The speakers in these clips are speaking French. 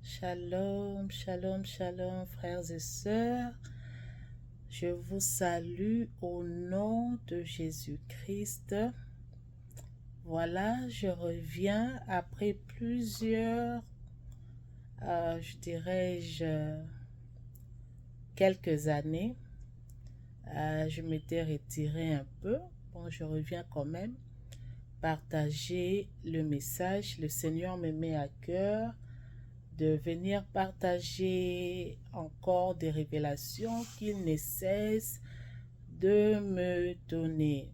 Shalom, shalom, shalom, frères et sœurs. Je vous salue au nom de Jésus-Christ. Voilà, je reviens après plusieurs, quelques années. Je m'étais retirée un peu. Bon, je reviens quand même partager le message. Le Seigneur me met à cœur de venir partager encore des révélations qu'il ne cesse de me donner.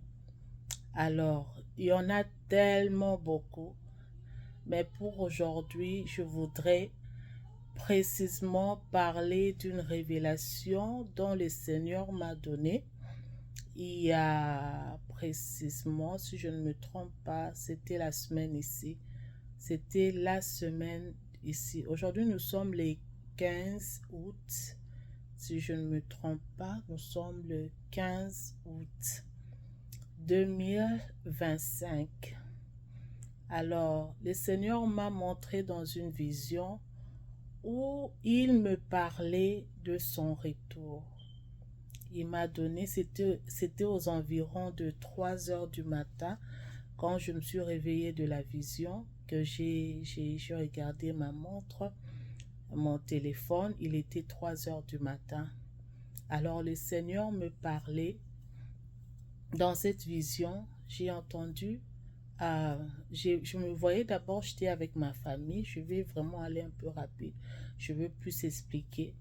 Alors, il y en a tellement beaucoup, mais pour aujourd'hui, je voudrais précisément parler d'une révélation dont le Seigneur m'a donnée. Il y a précisément, si je ne me trompe pas, c'était la semaine ici. C'était la semaine ici. Aujourd'hui, nous sommes les 15 août. Si je ne me trompe pas, nous sommes le 15 août 2025. Alors, le Seigneur m'a montré dans une vision où il me parlait de son retour. Il m'a donné, c'était aux environs de 3 heures du matin, quand je me suis réveillée de la vision, que j'ai regardé ma montre, mon téléphone, il était 3 heures du matin. Alors le Seigneur me parlait. Dans cette vision, j'ai entendu, je me voyais d'abord, j'étais avec ma famille, je vais vraiment aller un peu rapide, je veux plus expliquer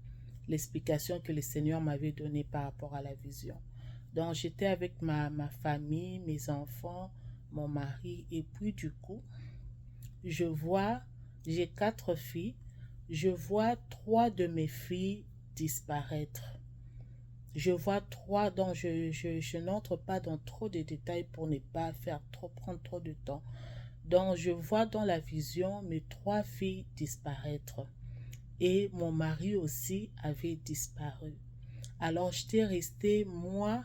l'explication que le Seigneur m'avait donnée par rapport à la vision. Donc j'étais avec ma famille, mes enfants, mon mari, et puis du coup, j'ai 4 filles, je vois 3 de mes filles disparaître. Je vois 3, donc je n'entre pas dans trop de détails pour ne pas prendre trop de temps. Donc je vois dans la vision mes 3 filles disparaître. Et mon mari aussi avait disparu. Alors j'étais restée, moi,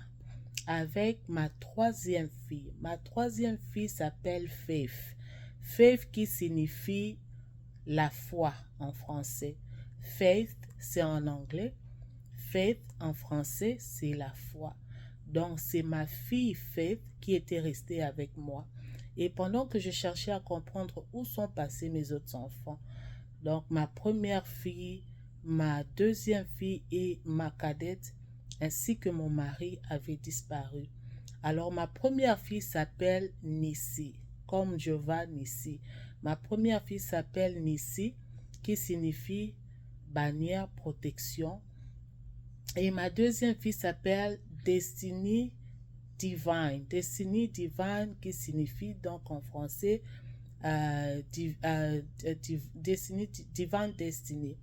avec ma 3e fille. Ma 3e fille s'appelle Faith. Faith qui signifie la foi en français. Faith, c'est en anglais. Faith en français, c'est la foi. Donc, c'est ma fille Faith qui était restée avec moi. Et pendant que je cherchais à comprendre où sont passés mes autres enfants, donc ma première fille, ma 2e fille et ma cadette, ainsi que mon mari avaient disparu. Alors ma première fille s'appelle Nissi, comme Jehovah Nissi. Ma première fille s'appelle Nissi, qui signifie bannière, protection. Et ma 2e fille s'appelle Destiny Divine. Destiny Divine qui signifie donc en français Destiny, Divine Destiny.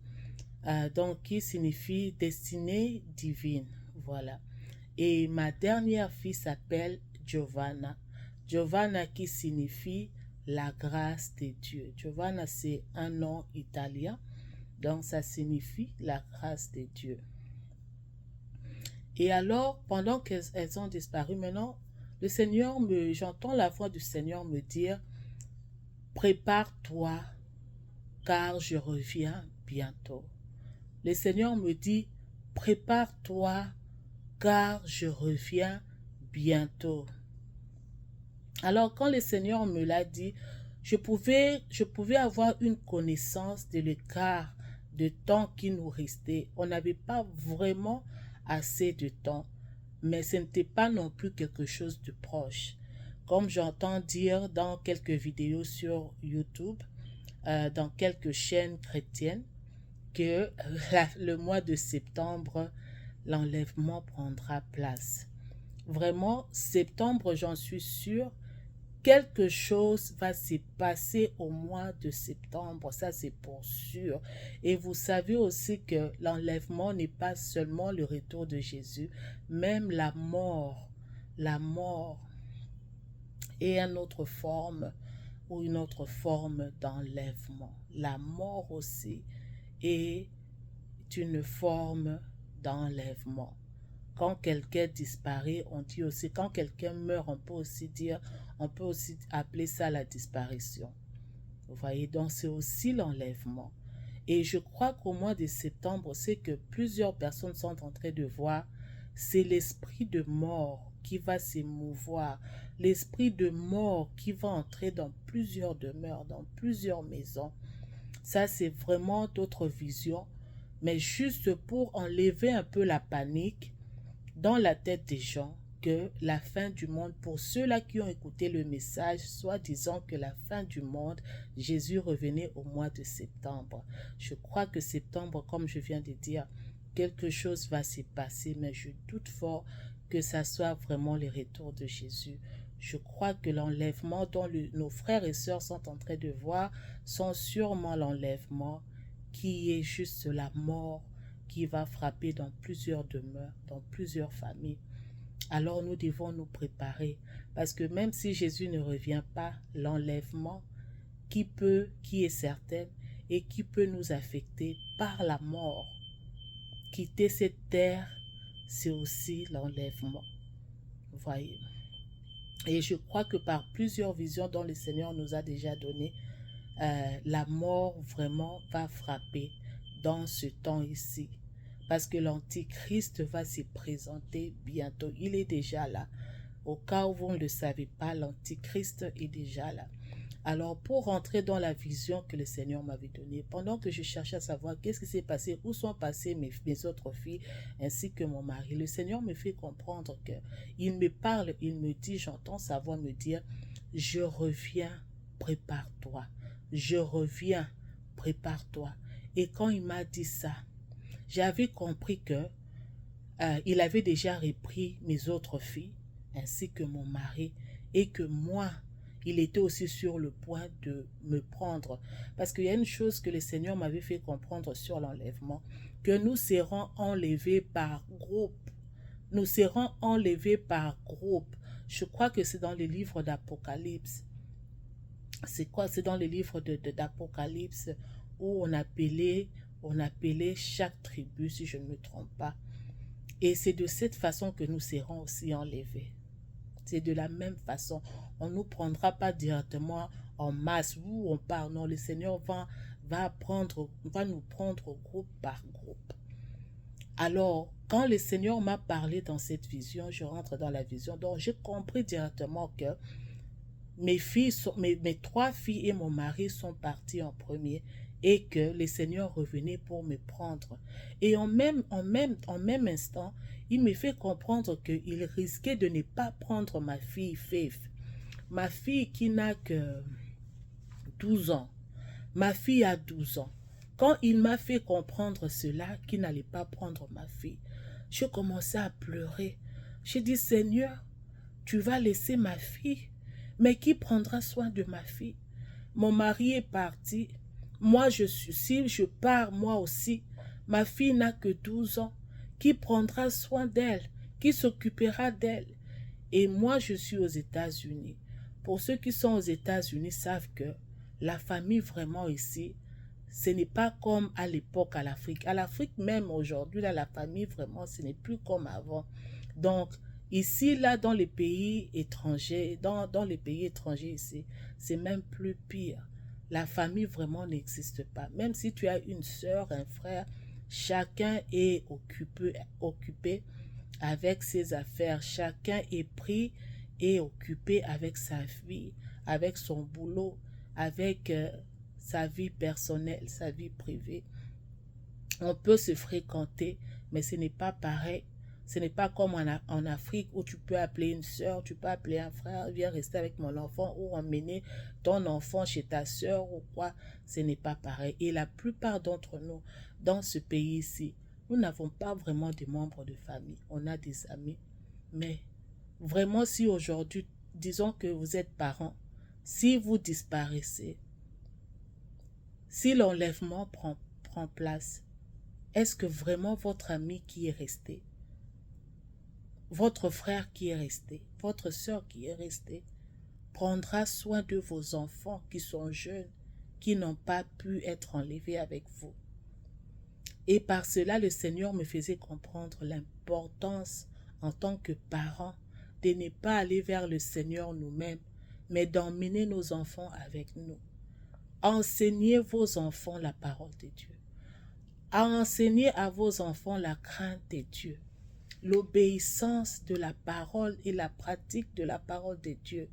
Donc qui signifie destinée divine. Voilà. Et ma dernière fille s'appelle Giovanna. Giovanna qui signifie la grâce de Dieu. Giovanna, c'est un nom italien. Donc ça signifie la grâce de Dieu. Et alors, pendant qu'elles ont disparu, maintenant, j'entends la voix du Seigneur me dire, prépare-toi, car je reviens bientôt. Le Seigneur me dit, prépare-toi, car je reviens bientôt. Alors, quand le Seigneur me l'a dit, je pouvais avoir une connaissance de l'écart de temps qui nous restait. On n'avait pas vraiment assez de temps, mais ce n'était pas non plus quelque chose de proche. Comme j'entends dire dans quelques vidéos sur YouTube, dans quelques chaînes chrétiennes, que le mois de septembre, l'enlèvement prendra place. Vraiment, septembre, j'en suis sûre, quelque chose va se passer au mois de septembre, ça c'est pour sûr. Et vous savez aussi que l'enlèvement n'est pas seulement le retour de Jésus, même la mort est une autre forme ou une autre forme d'enlèvement. La mort aussi est une forme d'enlèvement. Quand quelqu'un disparaît, on dit aussi, quand quelqu'un meurt, on peut aussi appeler ça la disparition. Vous voyez, donc c'est aussi l'enlèvement. Et je crois qu'au mois de septembre, c'est que plusieurs personnes sont en train de voir, c'est l'esprit de mort qui va s'émouvoir, l'esprit de mort qui va entrer dans plusieurs demeures, dans plusieurs maisons. Ça, c'est vraiment d'autres visions, mais juste pour enlever un peu la panique dans la tête des gens que la fin du monde, pour ceux-là qui ont écouté le message, soit disant que la fin du monde, Jésus revenait au mois de septembre. Je crois que septembre, comme je viens de dire, quelque chose va s'y passer, mais je doute fort que ça soit vraiment le retour de Jésus. Je crois que l'enlèvement dont nos frères et sœurs sont en train de voir sont sûrement l'enlèvement qui est juste la mort qui va frapper dans plusieurs demeures, dans plusieurs familles. Alors nous devons nous préparer, parce que même si Jésus ne revient pas, l'enlèvement qui est certain et qui peut nous affecter par la mort, quitter cette terre, c'est aussi l'enlèvement. Voyez. Et je crois que par plusieurs visions dont le Seigneur nous a déjà donné, la mort vraiment va frapper dans ce temps ici. Parce que l'Antichrist va se présenter bientôt. Il est déjà là. Au cas où vous ne le savez pas, l'Antichrist est déjà là. Alors, pour rentrer dans la vision que le Seigneur m'avait donnée, pendant que je cherchais à savoir qu'est-ce qui s'est passé, où sont passées mes autres filles, ainsi que mon mari, le Seigneur me fait comprendre que il me parle, il me dit, j'entends sa voix me dire, je reviens, prépare-toi. Je reviens, prépare-toi. Et quand il m'a dit ça, j'avais compris que il avait déjà repris mes autres filles, ainsi que mon mari, et que moi, il était aussi sur le point de me prendre. Parce qu'il y a une chose que le Seigneur m'avait fait comprendre sur l'enlèvement, que nous serons enlevés par groupe. Nous serons enlevés par groupe. Je crois que c'est dans les livres d'Apocalypse. C'est quoi? C'est dans les livres d'Apocalypse où on appelait chaque tribu, si je ne me trompe pas. Et c'est de cette façon que nous serons aussi enlevés. C'est de la même façon. On ne nous prendra pas directement en masse où on part. Non, le Seigneur va nous prendre groupe par groupe. Alors, quand le Seigneur m'a parlé dans cette vision, je rentre dans la vision. Donc, j'ai compris directement que mes trois filles et mon mari sont partis en premier et que le Seigneur revenait pour me prendre. Et en même instant, il me fait comprendre qu'il risquait de ne pas prendre ma fille Faith. Ma fille qui n'a que 12 ans. Ma fille a 12 ans. Quand il m'a fait comprendre cela, qu'il n'allait pas prendre ma fille, je commençais à pleurer. J'ai dit, Seigneur, tu vas laisser ma fille, mais qui prendra soin de ma fille? Mon mari est parti. Moi, si je pars, moi aussi, ma fille n'a que 12 ans. Qui prendra soin d'elle? Qui s'occupera d'elle? Et moi, je suis aux États-Unis. Pour ceux qui sont aux États-Unis savent que la famille vraiment ici, ce n'est pas comme à l'époque à l'Afrique. À l'Afrique même aujourd'hui, là, la famille vraiment, ce n'est plus comme avant. Donc, ici, là, dans les pays étrangers, dans les pays étrangers ici, c'est même plus pire. La famille vraiment n'existe pas. Même si tu as une sœur, un frère, chacun est occupé avec ses affaires. Chacun est pris et occupé avec sa vie, avec son boulot, avec sa vie personnelle, sa vie privée. On peut se fréquenter, mais ce n'est pas pareil. Ce n'est pas comme en Afrique où tu peux appeler une soeur, tu peux appeler un frère, viens rester avec mon enfant ou emmener ton enfant chez ta soeur ou quoi. Ce n'est pas pareil. Et la plupart d'entre nous, dans ce pays-ci, nous n'avons pas vraiment de membres de famille. On a des amis. Mais vraiment, si aujourd'hui, disons que vous êtes parents, si vous disparaissez, si l'enlèvement prend place, est-ce que vraiment votre ami qui est resté, votre frère qui est resté, votre soeur qui est restée, prendra soin de vos enfants qui sont jeunes, qui n'ont pas pu être enlevés avec vous? Et par cela, le Seigneur me faisait comprendre l'importance en tant que parents de ne pas aller vers le Seigneur nous-mêmes, mais d'emmener nos enfants avec nous. Enseignez vos enfants la parole de Dieu. Enseignez à vos enfants la crainte de Dieu, l'obéissance de la parole et la pratique de la parole de Dieu.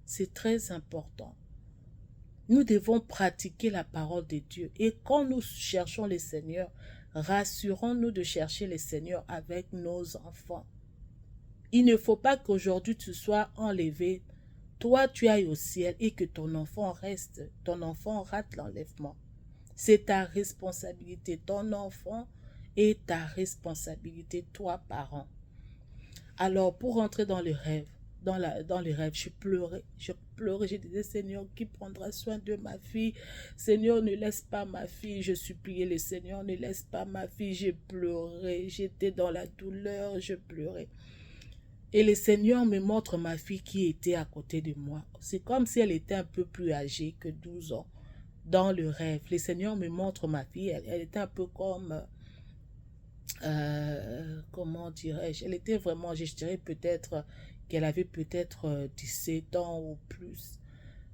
C'est très important. Nous devons pratiquer la parole de Dieu. Et quand nous cherchons le Seigneur, rassurons-nous de chercher le Seigneur avec nos enfants. Il ne faut pas qu'aujourd'hui tu sois enlevé, toi tu ailles au ciel et que ton enfant reste, ton enfant rate l'enlèvement. C'est ta responsabilité, ton enfant est ta responsabilité, toi parent. Alors pour rentrer dans le rêve, dans les rêves, je pleurais, je disais Seigneur, qui prendra soin de ma fille? Seigneur, ne laisse pas ma fille. Je suppliais le Seigneur, ne laisse pas ma fille. J'ai pleuré, j'étais dans la douleur, je pleurais. Et le Seigneur me montre ma fille qui était à côté de moi. C'est comme si elle était un peu plus âgée que 12 ans. Dans le rêve, le Seigneur me montre ma fille. Elle était un peu comme, comment dirais-je? Elle était vraiment, je dirais peut-être qu'elle avait peut-être 17 ans ou plus.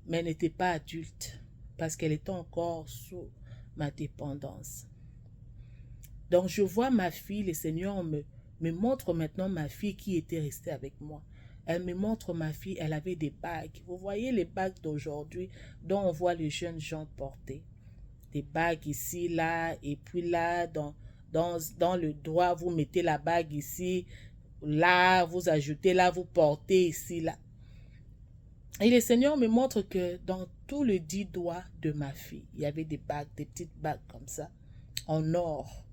Mais elle n'était pas adulte parce qu'elle était encore sous ma dépendance. Donc je vois ma fille, le Seigneur me montre maintenant ma fille qui était restée avec moi. Elle me montre ma fille, elle avait des bagues. Vous voyez les bagues d'aujourd'hui dont on voit les jeunes gens porter. Des bagues ici, là, et puis là, dans le doigt, vous mettez la bague ici, là, vous ajoutez là, vous portez ici, là. Et le Seigneur me montre que dans tout le 10 doigts de ma fille, il y avait des bagues, des petites bagues comme ça, en or.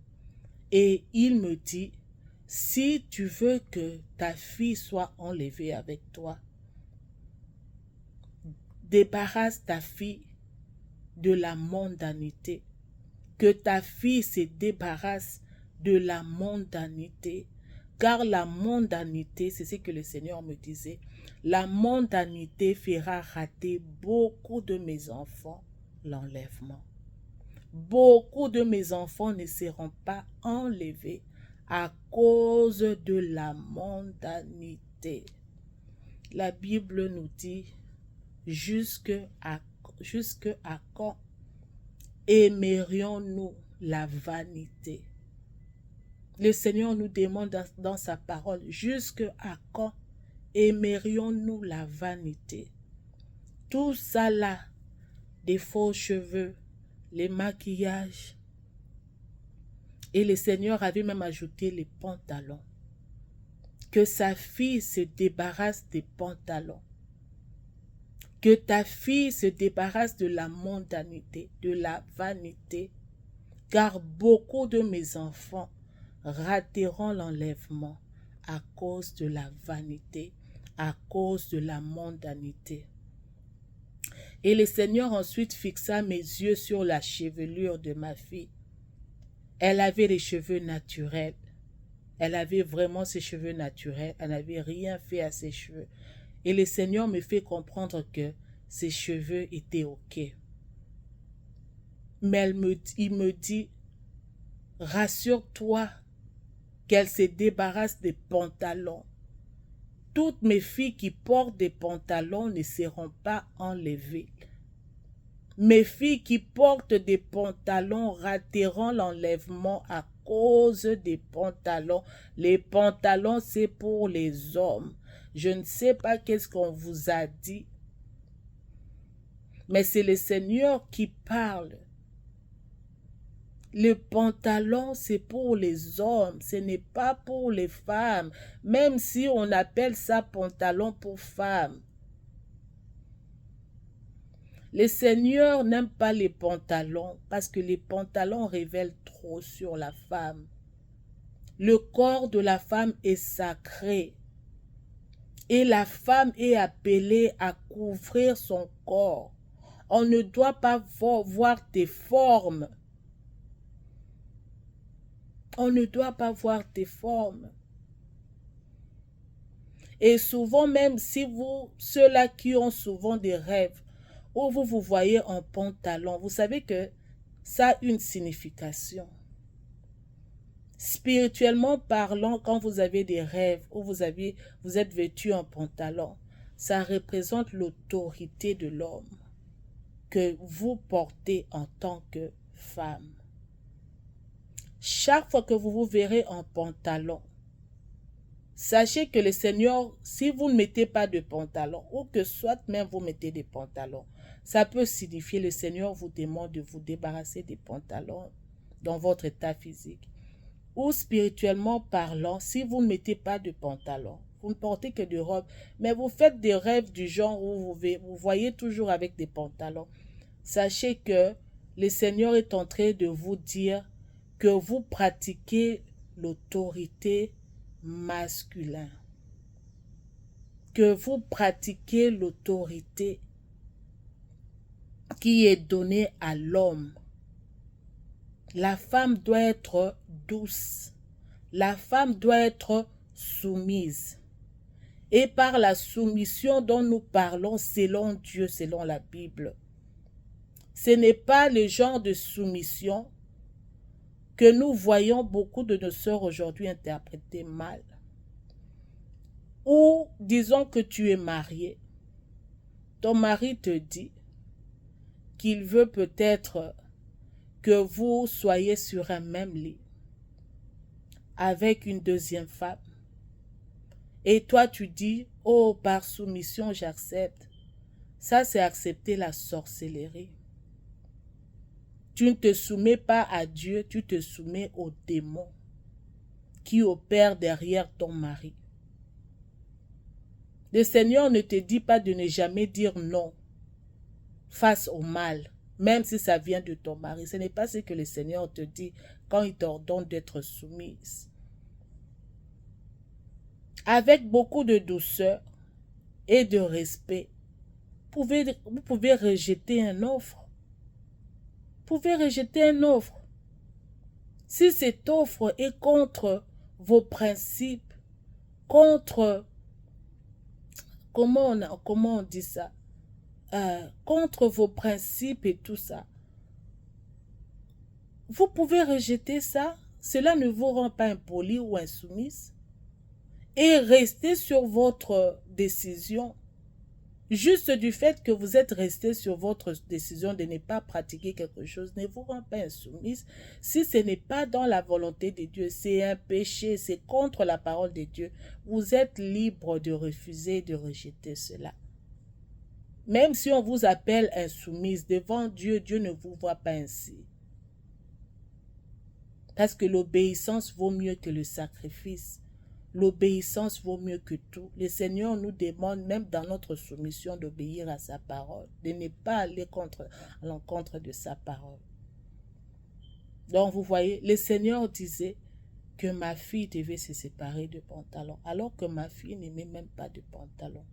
Et il me dit, si tu veux que ta fille soit enlevée avec toi, débarrasse ta fille de la mondanité. Que ta fille se débarrasse de la mondanité. Car la mondanité, c'est ce que le Seigneur me disait, la mondanité fera rater beaucoup de mes enfants l'enlèvement. Beaucoup de mes enfants ne seront pas enlevés à cause de la mondanité. La Bible nous dit, jusque à quand aimerions-nous la vanité? Le Seigneur nous demande dans sa parole, jusque à quand aimerions-nous la vanité? Tout ça là, des faux cheveux, les maquillages. Et le Seigneur avait même ajouté les pantalons. Que sa fille se débarrasse des pantalons. Que ta fille se débarrasse de la mondanité, de la vanité. Car beaucoup de mes enfants rateront l'enlèvement à cause de la vanité, à cause de la mondanité. Et le Seigneur ensuite fixa mes yeux sur la chevelure de ma fille. Elle avait les cheveux naturels. Elle avait vraiment ses cheveux naturels. Elle n'avait rien fait à ses cheveux. Et le Seigneur me fait comprendre que ses cheveux étaient OK. Mais il me dit, rassure-toi qu'elle se débarrasse des pantalons. Toutes mes filles qui portent des pantalons ne seront pas enlevées. Mes filles qui portent des pantalons rateront l'enlèvement à cause des pantalons. Les pantalons, c'est pour les hommes. Je ne sais pas qu'est-ce qu'on vous a dit, mais c'est le Seigneur qui parle. Le pantalon, c'est pour les hommes, ce n'est pas pour les femmes, même si on appelle ça pantalon pour femmes. Le Seigneur n'aime pas les pantalons parce que les pantalons révèlent trop sur la femme. Le corps de la femme est sacré et la femme est appelée à couvrir son corps. On ne doit pas voir tes formes. On ne doit pas voir tes formes. Et souvent, même si ceux-là qui ont souvent des rêves, où vous vous voyez en pantalon, vous savez que ça a une signification. Spirituellement parlant, quand vous avez des rêves où vous êtes vêtu en pantalon, ça représente l'autorité de l'homme. que vous portez en tant que femme. Chaque fois que vous vous verrez en pantalon, sachez que le Seigneur, si vous ne mettez pas de pantalon, ou que soit même vous mettez des pantalons, ça peut signifier le Seigneur vous demande de vous débarrasser des pantalons dans votre état physique. Ou spirituellement parlant, si vous ne mettez pas de pantalon, vous ne portez que de robes, mais vous faites des rêves du genre où vous voyez toujours avec des pantalons, sachez que le Seigneur est en train de vous dire que vous pratiquez l'autorité masculine, que vous pratiquez l'autorité qui est donnée à l'homme. La femme doit être douce, la femme doit être soumise. Et par la soumission dont nous parlons selon Dieu, selon la Bible, ce n'est pas le genre de soumission que nous voyons beaucoup de nos sœurs aujourd'hui interpréter mal. Ou disons que tu es marié, ton mari te dit qu'il veut peut-être que vous soyez sur un même lit avec une deuxième femme. Et toi tu dis, oh par soumission j'accepte. Ça c'est accepter la sorcellerie. Tu ne te soumets pas à Dieu, tu te soumets aux démons qui opèrent derrière ton mari. Le Seigneur ne te dit pas de ne jamais dire non face au mal, même si ça vient de ton mari. Ce n'est pas ce que le Seigneur te dit quand il t'ordonne d'être soumise. Avec beaucoup de douceur et de respect, vous pouvez rejeter une offre. Vous pouvez rejeter une offre. Si cette offre est contre vos principes, contre, comment on dit ça, contre vos principes et tout ça, vous pouvez rejeter ça. Cela ne vous rend pas impoli ou insoumise. Et rester sur votre décision. Juste du fait que vous êtes resté sur votre décision de ne pas pratiquer quelque chose ne vous rend pas insoumise. Si ce n'est pas dans la volonté de Dieu, c'est un péché, c'est contre la parole de Dieu. Vous êtes libre de refuser et de rejeter cela. Même si on vous appelle insoumise, devant Dieu, Dieu ne vous voit pas ainsi. Parce que l'obéissance vaut mieux que le sacrifice. L'obéissance vaut mieux que tout. Le Seigneur nous demande, même dans notre soumission, d'obéir à sa parole, de ne pas aller à l'encontre de sa parole. Donc, vous voyez, le Seigneur disait que ma fille devait se séparer de pantalon, alors que ma fille n'aimait même pas de pantalon.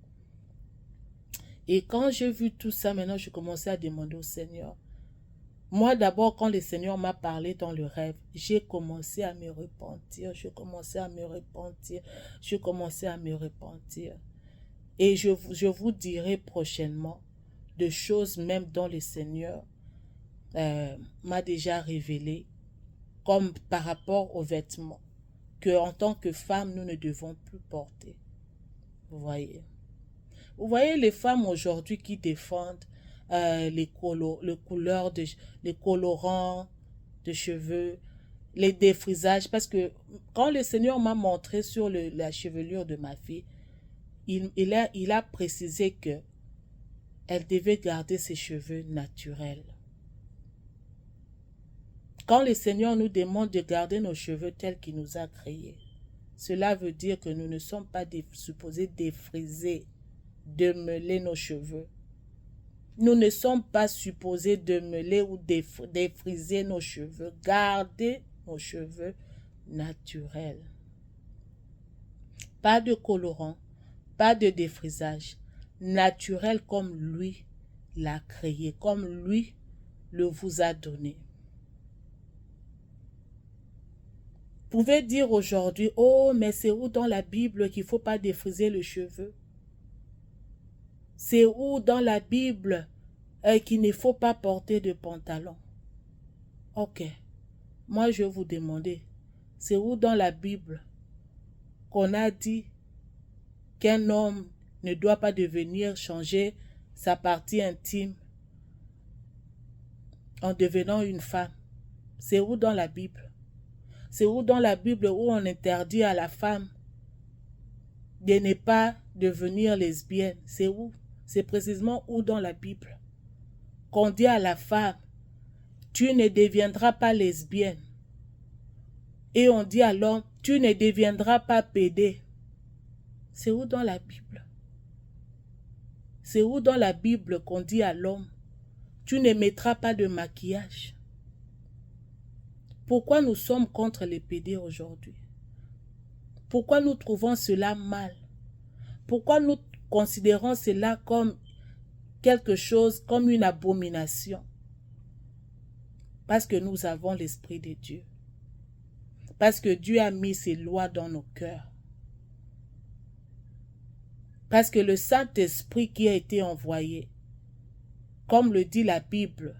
Et quand j'ai vu tout ça, maintenant, je commençais à demander au Seigneur. Moi, d'abord, quand le Seigneur m'a parlé dans le rêve, j'ai commencé à me repentir, je commençais à me repentir. Et je vous dirai prochainement de choses même dont le Seigneur m'a déjà révélé, comme par rapport aux vêtements, que en tant que femme, nous ne devons plus porter. Vous voyez? Vous voyez les femmes aujourd'hui qui défendent les colorants de cheveux, les défrisages, parce que quand le Seigneur m'a montré sur la chevelure de ma fille, il a précisé que elle devait garder ses cheveux naturels. Quand le Seigneur nous demande de garder nos cheveux tels qu'il nous a créés, cela veut dire que nous ne sommes pas supposés défriser, démêler nos cheveux. Nous ne sommes pas supposés démêler ou défriser nos cheveux. Garder nos cheveux naturels. Pas de colorant, pas de défrisage. Naturel comme lui l'a créé, comme lui le vous a donné. Vous pouvez dire aujourd'hui, oh, mais c'est où dans la Bible qu'il ne faut pas défriser le cheveu? C'est où dans la Bible qu'il ne faut pas porter de pantalon? Ok. Moi, je vais vous demander, c'est où dans la Bible qu'on a dit qu'un homme ne doit pas devenir changer sa partie intime en devenant une femme? C'est où dans la Bible? C'est où dans la Bible où on interdit à la femme de ne pas devenir lesbienne? C'est où? C'est précisément où dans la Bible qu'on dit à la femme, tu ne deviendras pas lesbienne. Et on dit à l'homme, tu ne deviendras pas pédé. C'est où dans la Bible? C'est où dans la Bible qu'on dit à l'homme, tu ne mettras pas de maquillage? Pourquoi nous sommes contre les pédés aujourd'hui? Pourquoi nous trouvons cela mal? Pourquoi nous considérons cela comme quelque chose, comme une abomination? Parce que nous avons l'Esprit de Dieu. Parce que Dieu a mis ses lois dans nos cœurs. Parce que le Saint-Esprit qui a été envoyé, comme le dit la Bible,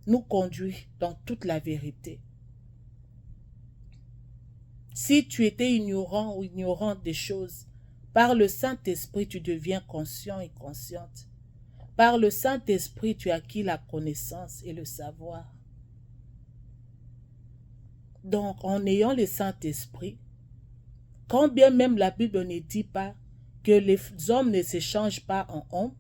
nous conduit dans toute la vérité. Si tu étais ignorant ou ignorante des choses, par le Saint-Esprit, tu deviens conscient et consciente. Par le Saint-Esprit, tu as acquis la connaissance et le savoir. Donc, en ayant le Saint-Esprit, quand bien même la Bible ne dit pas que les hommes ne se changent pas en hommes,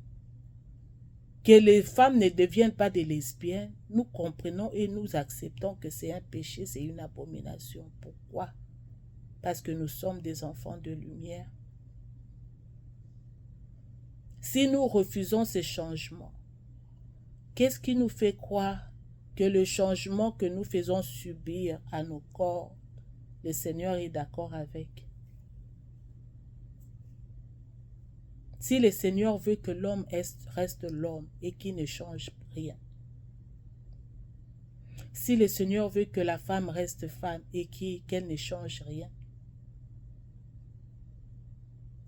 que les femmes ne deviennent pas des lesbiennes, nous comprenons et nous acceptons que c'est un péché, c'est une abomination. Pourquoi? Parce que nous sommes des enfants de lumière. Si nous refusons ces changements, qu'est-ce qui nous fait croire que le changement que nous faisons subir à nos corps, le Seigneur est d'accord avec? Si le Seigneur veut que l'homme reste l'homme et qu'il ne change rien, si le Seigneur veut que la femme reste femme et qu'elle ne change rien,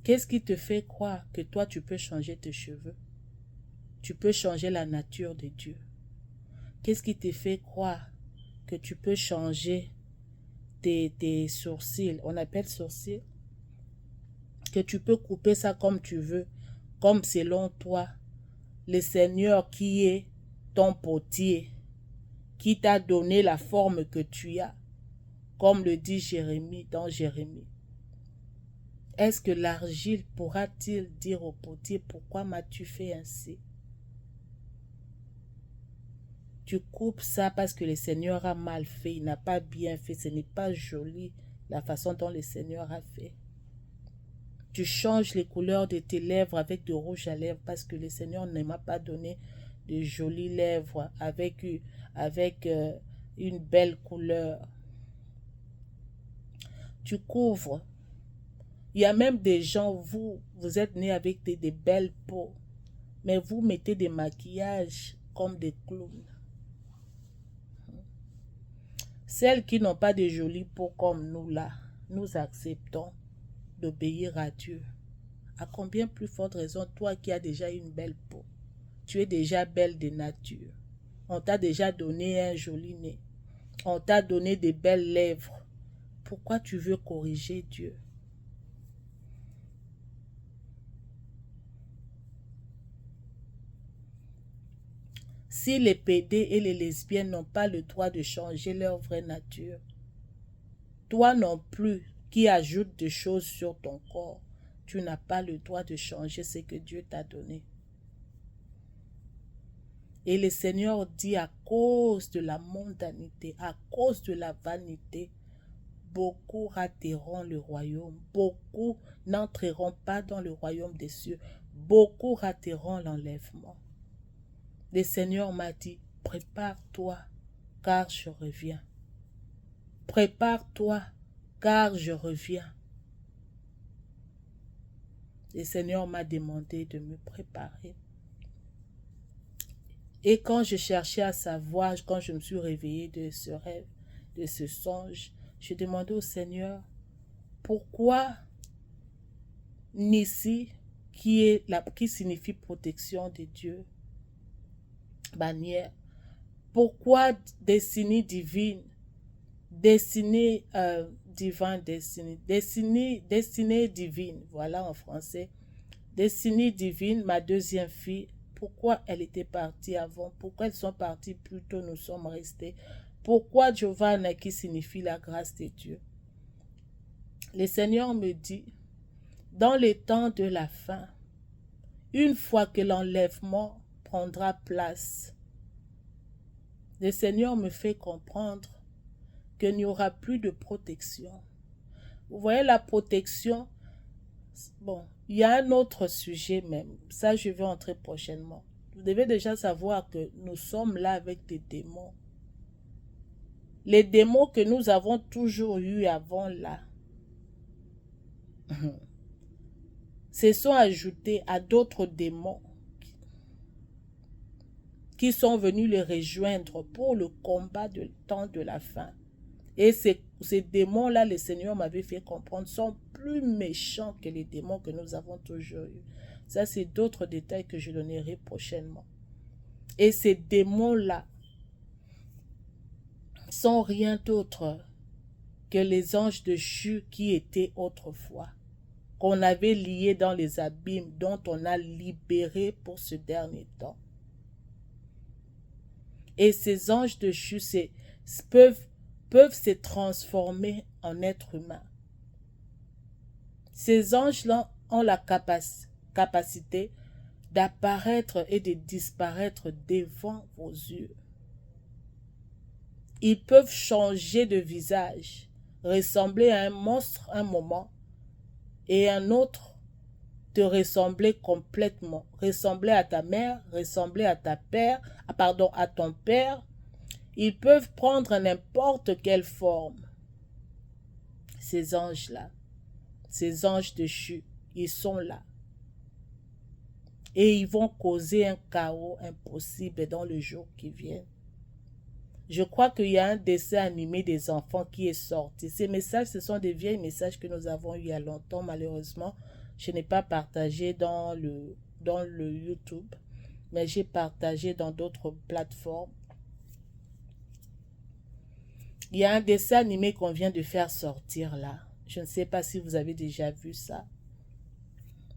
qu'est-ce qui te fait croire que toi tu peux changer tes cheveux? Tu peux changer la nature de Dieu. Qu'est-ce qui te fait croire que tu peux changer tes sourcils? On appelle sourcils. Que tu peux couper ça comme tu veux, comme selon toi. Le Seigneur qui est ton potier, qui t'a donné la forme que tu as, comme le dit Jérémie dans Jérémie. Est-ce que l'argile pourra-t-il dire au potier, pourquoi m'as-tu fait ainsi? Tu coupes ça parce que le Seigneur a mal fait, il n'a pas bien fait, ce n'est pas joli la façon dont le Seigneur a fait. Tu changes les couleurs de tes lèvres avec du rouge à lèvres parce que le Seigneur ne m'a pas donné de jolies lèvres avec une belle couleur. Tu couvres. Il y a même des gens, vous êtes nés avec des belles peaux, mais vous mettez des maquillages comme des clowns. Celles qui n'ont pas de jolies peaux comme nous là, nous acceptons d'obéir à Dieu. À combien plus forte raison, toi qui as déjà une belle peau, tu es déjà belle de nature. On t'a déjà donné un joli nez. On t'a donné des belles lèvres. Pourquoi tu veux corriger Dieu? Si les pédés et les lesbiennes n'ont pas le droit de changer leur vraie nature, toi non plus qui ajoutes des choses sur ton corps, tu n'as pas le droit de changer ce que Dieu t'a donné. Et le Seigneur dit à cause de la mondanité, à cause de la vanité, beaucoup rateront le royaume, beaucoup n'entreront pas dans le royaume des cieux, beaucoup rateront l'enlèvement. Le Seigneur m'a dit, prépare-toi, car je reviens. Prépare-toi, car je reviens. Le Seigneur m'a demandé de me préparer. Et quand je cherchais à savoir, quand je me suis réveillée de ce rêve, de ce songe, je demandais au Seigneur, pourquoi Nissi, qui signifie protection de Dieu, bannière, pourquoi destinée divine, destinée divine, voilà en français, destinée divine, ma deuxième fille, pourquoi elle était partie avant, pourquoi elles sont parties plus tôt, nous sommes restés, pourquoi Giovanna qui signifie la grâce de Dieu. Le Seigneur me dit, dans les temps de la fin, une fois que l'enlèvement prendra place, le Seigneur me fait comprendre qu'il n'y aura plus de protection. Vous voyez la protection, bon, il y a un autre sujet même, ça je vais entrer prochainement. Vous devez déjà savoir que nous sommes là avec des démons. Les démons que nous avons toujours eus avant là, se sont ajoutés à d'autres démons qui sont venus les rejoindre pour le combat du temps de la fin. Et ces démons-là, le Seigneur m'avait fait comprendre, sont plus méchants que les démons que nous avons toujours eus. Ça, c'est d'autres détails que je donnerai prochainement. Et ces démons-là sont rien d'autre que les anges de Chu qui étaient autrefois, qu'on avait liés dans les abîmes, dont on a libéré pour ce dernier temps. Et ces anges de Chu peuvent se transformer en êtres humains. Ces anges-là ont la capacité d'apparaître et de disparaître devant vos yeux. Ils peuvent changer de visage, ressembler à un monstre un moment, et un autre te ressembler complètement, ressembler à ta mère, ressembler à à ton père. Ils peuvent prendre n'importe quelle forme. Ces anges-là, ces anges de Chu, ils sont là. Et ils vont causer un chaos impossible dans le jour qui vient. Je crois qu'il y a un dessin animé des enfants qui est sorti. Ces messages, ce sont des vieilles messages que nous avons eus il y a longtemps. Malheureusement, je n'ai pas partagé dans le YouTube, mais j'ai partagé dans d'autres plateformes. Il y a un dessin animé qu'on vient de faire sortir là. Je ne sais pas si vous avez déjà vu ça.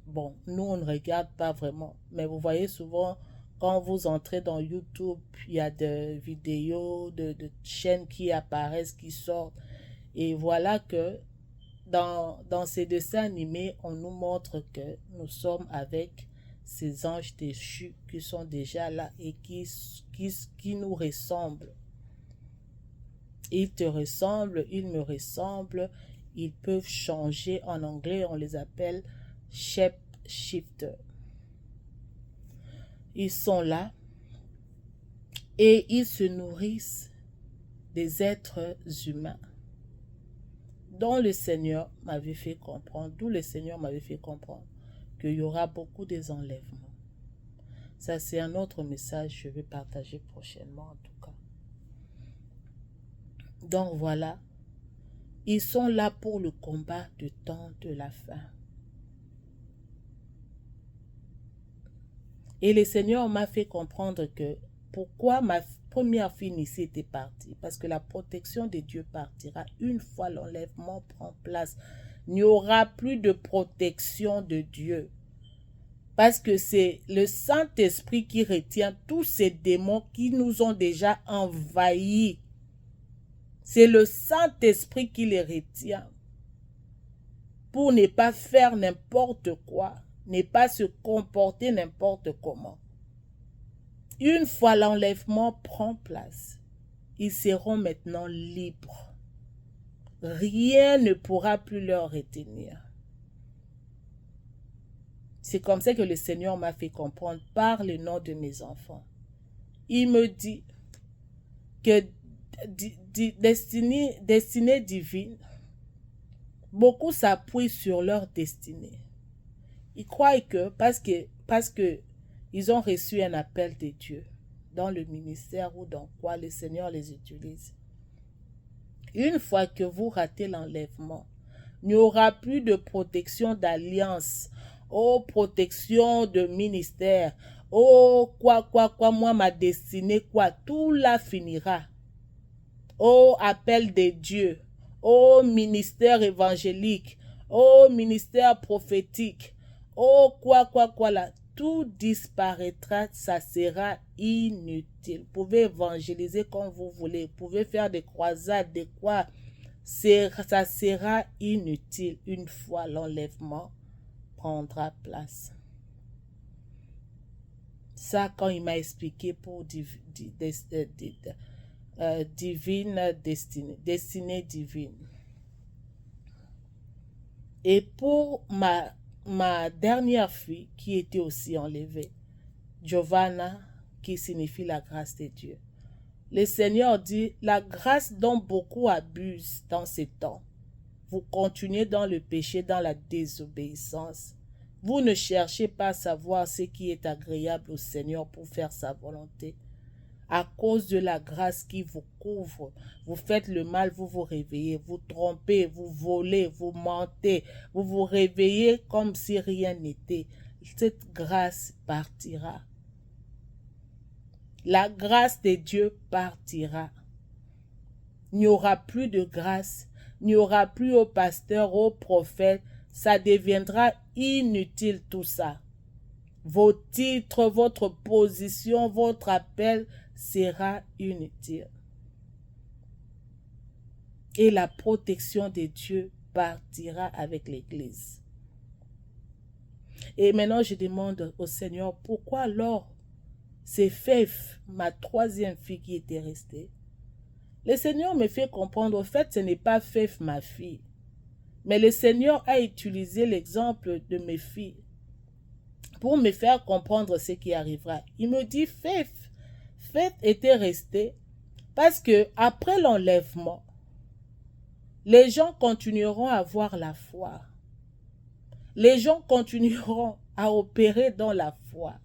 Bon, nous, on ne regarde pas vraiment. Mais vous voyez souvent, quand vous entrez dans YouTube, il y a des vidéos de chaînes qui apparaissent, qui sortent. Et voilà que dans ces dessins animés, on nous montre que nous sommes avec ces anges déchus qui sont déjà là et qui nous ressemblent. Ils te ressemblent, ils me ressemblent, ils peuvent changer. En anglais, on les appelle shapeshifter. Ils sont là et ils se nourrissent des êtres humains dont le Seigneur m'avait fait comprendre, d'où le Seigneur m'avait fait comprendre qu'il y aura beaucoup des enlèvements. Ça, c'est un autre message que je vais partager prochainement en tout cas. Donc voilà, ils sont là pour le combat du temps de la fin. Et le Seigneur m'a fait comprendre que pourquoi ma première fille ici était partie. Parce que la protection de Dieu partira une fois l'enlèvement prend place. Il n'y aura plus de protection de Dieu. Parce que c'est le Saint-Esprit qui retient tous ces démons qui nous ont déjà envahis. C'est le Saint-Esprit qui les retient pour ne pas faire n'importe quoi, ne pas se comporter n'importe comment. Une fois l'enlèvement prend place, ils seront maintenant libres. Rien ne pourra plus leur retenir. C'est comme ça que le Seigneur m'a fait comprendre par le nom de mes enfants. Il me dit que destinée divine, beaucoup s'appuient sur leur destinée. Ils croient que parce que ils ont reçu un appel de Dieu dans le ministère ou dans quoi le Seigneur les utilise. Une fois que vous ratez l'enlèvement, il n'y aura plus de protection d'alliance, protection de ministère, moi ma destinée, tout là finira. Appel de Dieu, ministère évangélique, ministère prophétique, là, tout disparaîtra, ça sera inutile. Vous pouvez évangéliser comme vous voulez, vous pouvez faire des croisades, des quoi, ça sera inutile une fois l'enlèvement prendra place. Ça, quand il m'a expliqué pour divine destinée divine. Et pour ma dernière fille qui était aussi enlevée, Giovanna, qui signifie la grâce de Dieu. Le Seigneur dit, la grâce dont beaucoup abusent dans ces temps. Vous continuez dans le péché, dans la désobéissance. Vous ne cherchez pas à savoir ce qui est agréable au Seigneur pour faire sa volonté. À cause de la grâce qui vous couvre, vous faites le mal, vous vous réveillez, vous trompez, vous volez, vous mentez, vous vous réveillez comme si rien n'était. Cette grâce partira. La grâce de Dieu partira. Il n'y aura plus de grâce, il n'y aura plus au pasteur, au prophète, ça deviendra inutile tout ça. Vos titres, votre position, votre appel sera inutile. Et la protection de Dieu partira avec l'Église. Et maintenant, je demande au Seigneur, pourquoi alors c'est Faith, ma troisième fille qui était restée? Le Seigneur me fait comprendre, au fait, ce n'est pas Faith, ma fille. Mais le Seigneur a utilisé l'exemple de mes filles pour me faire comprendre ce qui arrivera. Il me dit, Faith était restée parce que après l'enlèvement, les gens continueront à avoir la foi. Les gens continueront à opérer dans la foi.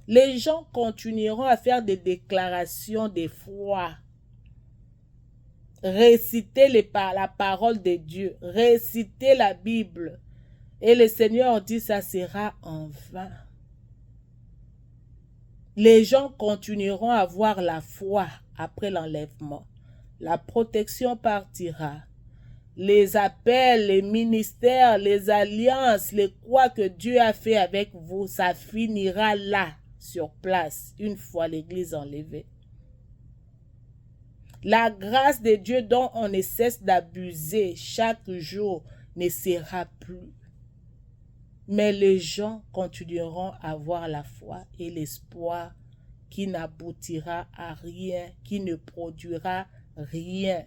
Les gens continueront à faire des déclarations de foi. Réciter la parole de Dieu. Réciter la Bible. Et le Seigneur dit, ça sera en vain. Les gens continueront à avoir la foi après l'enlèvement. La protection partira. Les appels, les ministères, les alliances, les quoi que Dieu a fait avec vous, ça finira là, sur place, une fois l'Église enlevée. La grâce de Dieu dont on ne cesse d'abuser chaque jour ne sera plus. Mais les gens continueront à avoir la foi et l'espoir qui n'aboutira à rien, qui ne produira rien.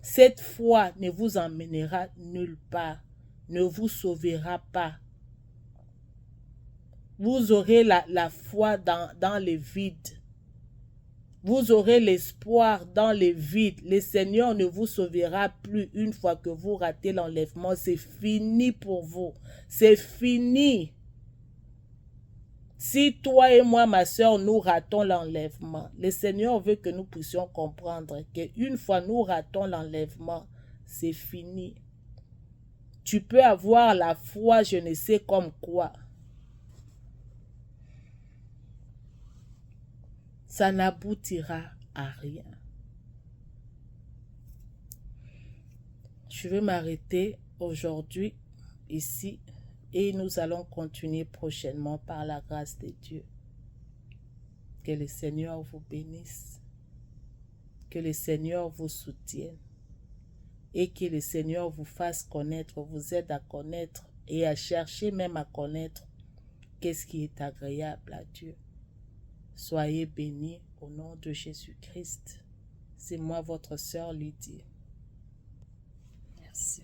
Cette foi ne vous emmènera nulle part, ne vous sauvera pas. Vous aurez la foi dans le vide. Vous aurez l'espoir dans le vide. Le Seigneur ne vous sauvera plus une fois que vous ratez l'enlèvement. C'est fini pour vous. C'est fini. Si toi et moi, ma soeur, nous ratons l'enlèvement, le Seigneur veut que nous puissions comprendre qu'une fois nous ratons l'enlèvement, c'est fini. Tu peux avoir la foi, je ne sais comme quoi. Ça n'aboutira à rien. Je vais m'arrêter aujourd'hui ici et nous allons continuer prochainement par la grâce de Dieu. Que le Seigneur vous bénisse, que le Seigneur vous soutienne et que le Seigneur vous fasse connaître, vous aide à connaître et à chercher même à connaître qu'est-ce qui est agréable à Dieu. Soyez bénis au nom de Jésus-Christ. C'est moi, votre sœur Lydie. Merci.